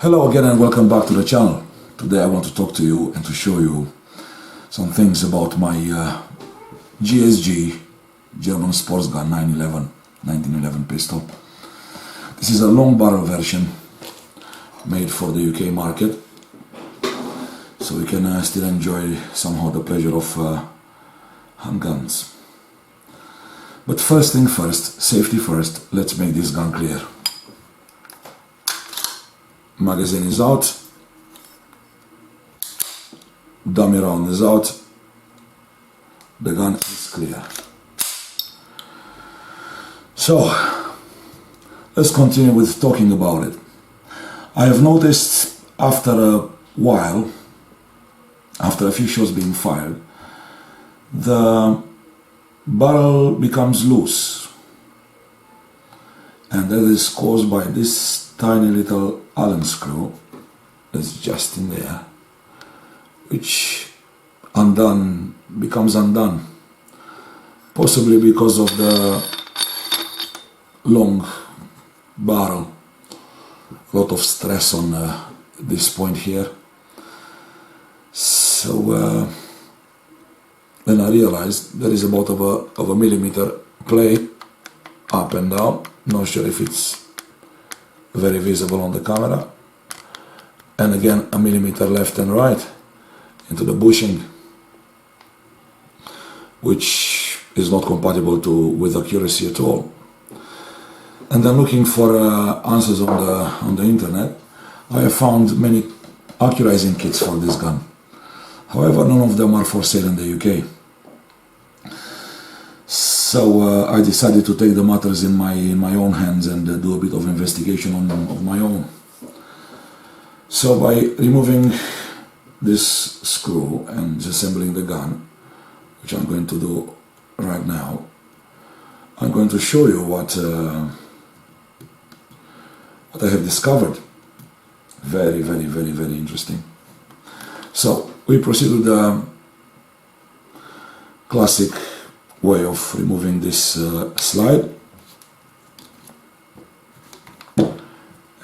Hello again and welcome back to the channel. Today I want to talk to you and to show you some things about my GSG German sports gun 1911 pistol. This is a long barrel version made for the UK market, so we can still enjoy somehow the pleasure of handguns. But first thing first, safety first, let's make this gun clear. Magazine is out, dummy round is out, the gun is clear. So, let's continue with talking about it. I have noticed after a while, after a few shots being fired, the barrel becomes loose, and that is caused by this tiny little Allen screw that's just in there, which becomes undone, possibly because of the long barrel. A lot of stress on this point here. So then I realized there is about of a millimeter play up and down. Not sure if it's very visible on the camera, and again a millimeter left and right into the bushing, which is not compatible with accuracy at all. And then looking for answers on the internet, I have found many accurising kits for this gun. However, none of them are for sale in the UK. So I decided to take the matters in my own hands and do a bit of investigation of my own. So by removing this screw and disassembling the gun, which I'm going to do right now, I'm going to show you what I have discovered. Very, very, very, very interesting. So we proceed with the classic way of removing this slide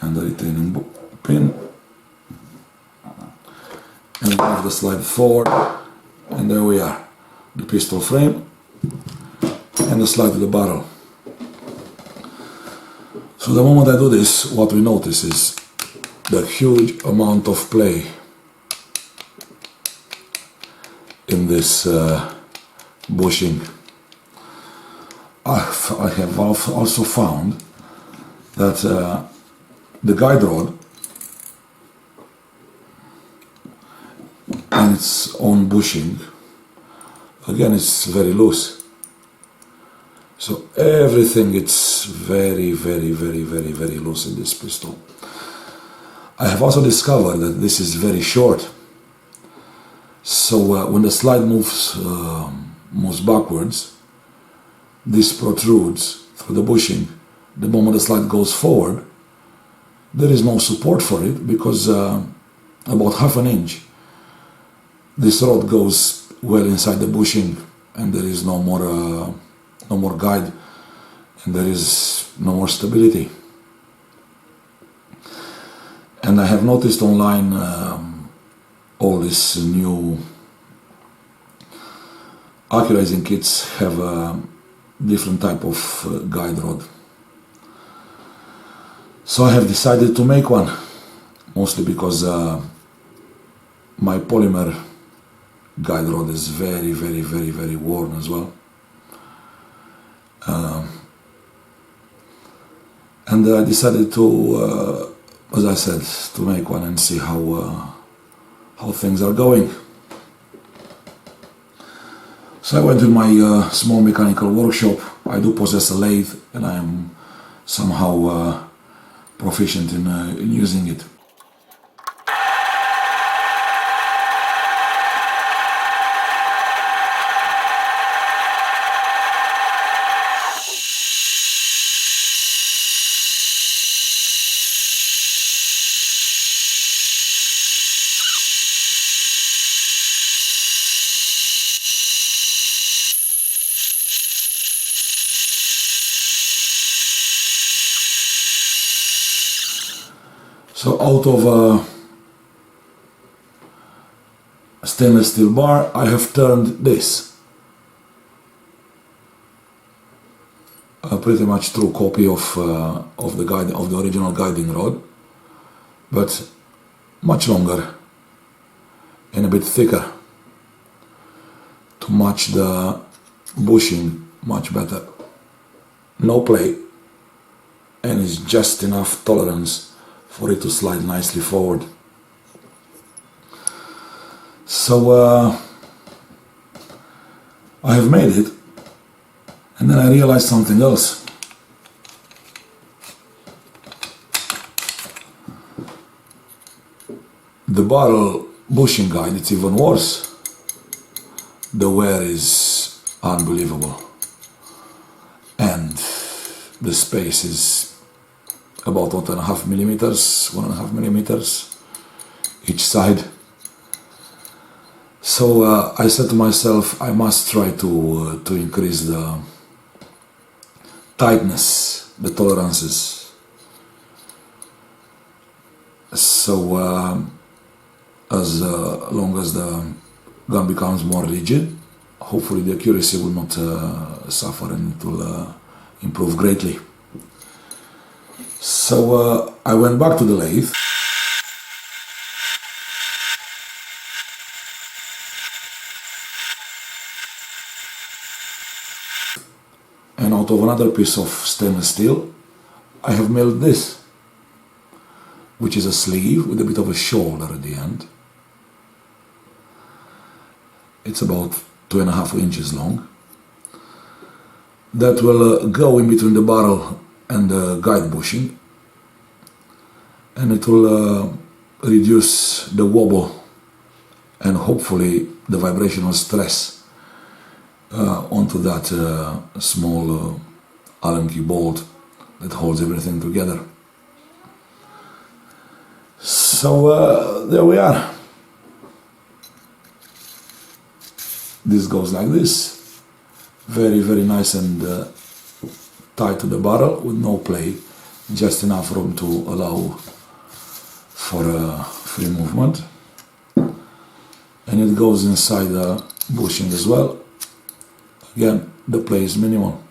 and the retaining pin, and move the slide forward, and there we are, the pistol frame and the slide to the barrel. So the moment I do this, what we notice is the huge amount of play in this bushing. I have also found that the guide rod and its own bushing, again, it's very loose. So everything is very, very, very, very, very loose in this pistol. I have also discovered that this is very short. So when the slide moves backwards, this protrudes through the bushing. The moment the slide goes forward, there is no support for it, because about half an inch this rod goes well inside the bushing, and there is no more guide, and there is no more stability. And I have noticed online all these new accurising kits have a different type of guide rod. So I have decided to make one, mostly because my polymer guide rod is very, very, very, very worn as well. And I decided to, as I said, to make one and see how things are going. So I went to my small mechanical workshop. I do possess a lathe, and I am somehow proficient in using it. So out of a stainless steel bar, I have turned this. A pretty much true copy of the original guiding rod, but much longer and a bit thicker to match the bushing much better. No play, and it's just enough tolerance for it to slide nicely forward. So I have made it, and then I realized something else. The barrel bushing guide, it's even worse. The wear is unbelievable, and the space is about 1.5 millimeters each side. So I said to myself, I must try to increase the tightness, the tolerances. So as long as the gun becomes more rigid, hopefully the accuracy will not suffer, and it will improve greatly. So I went back to the lathe, and out of another piece of stainless steel I have milled this, which is a sleeve with a bit of a shoulder at the end. It's about 2.5 inches long. That will go in between the barrel and the guide bushing, and it will reduce the wobble and hopefully the vibrational stress onto that small Allen key bolt that holds everything together. So there we are. This goes like this, very nice and tight to the barrel with no play, just enough room to allow for free movement, and it goes inside the bushing as well. Again, the play is minimal.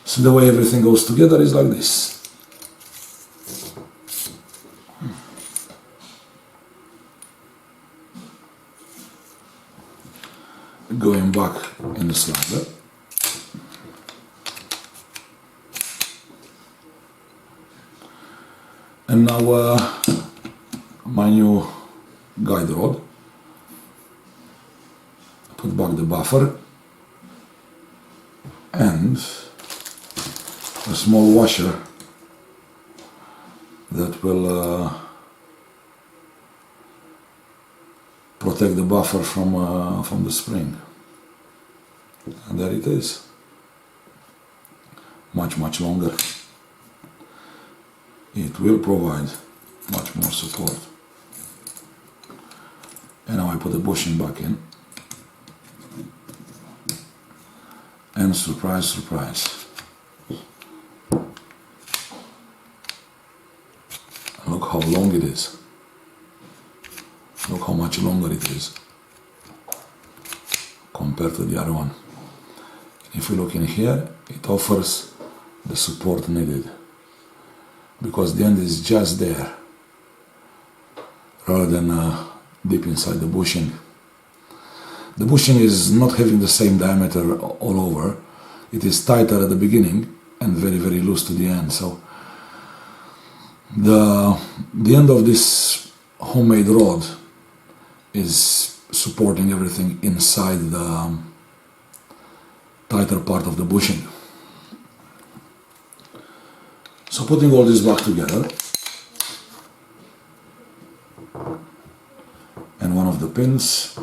So the way everything goes together is like this. Going back in the slider, and now my new guide rod. Put back the buffer and a small washer that will protect the buffer from the spring. And there it is, much longer. It will provide much more support. And now I put the bushing back in, and surprise, look how long it is. Look how much longer it is compared to the other one. If you look in here, it offers the support needed, because the end is just there rather than deep inside the bushing. The bushing is not having the same diameter all over. It is tighter at the beginning and very loose to the end. So the end of this homemade rod is supporting everything inside the tighter part of the bushing. So putting all this back together, and one of the pins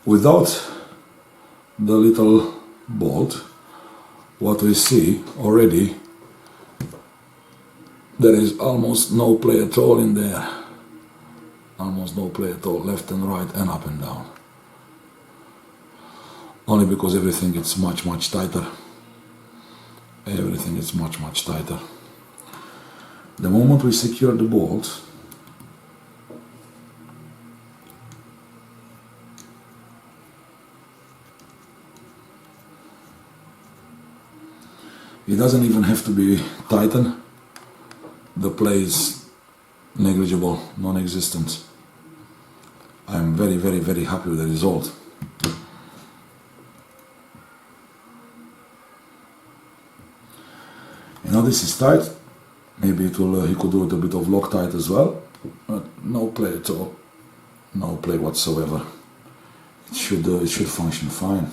without the little bolt, what we see already, there is almost no play at all in there. almost no play at all, left and right and up and down. Only because everything is much tighter. Everything is much tighter. The moment we secure the bolt, it doesn't even have to be tightened. The play is negligible, non-existent. I'm very happy with the result. You know, this is tight. Maybe it will. He could do it a bit of Loctite as well, but no play at all. No play whatsoever. It should function fine.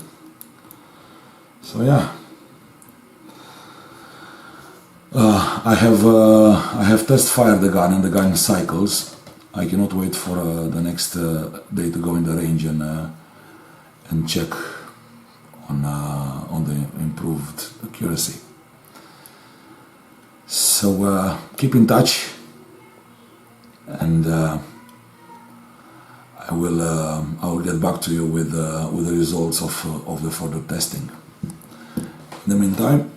So yeah. I have test fired the gun and the gun cycles. I cannot wait for the next day to go in the range and check on the improved accuracy. So keep in touch, and I will get back to you with the results of the further testing. In the meantime,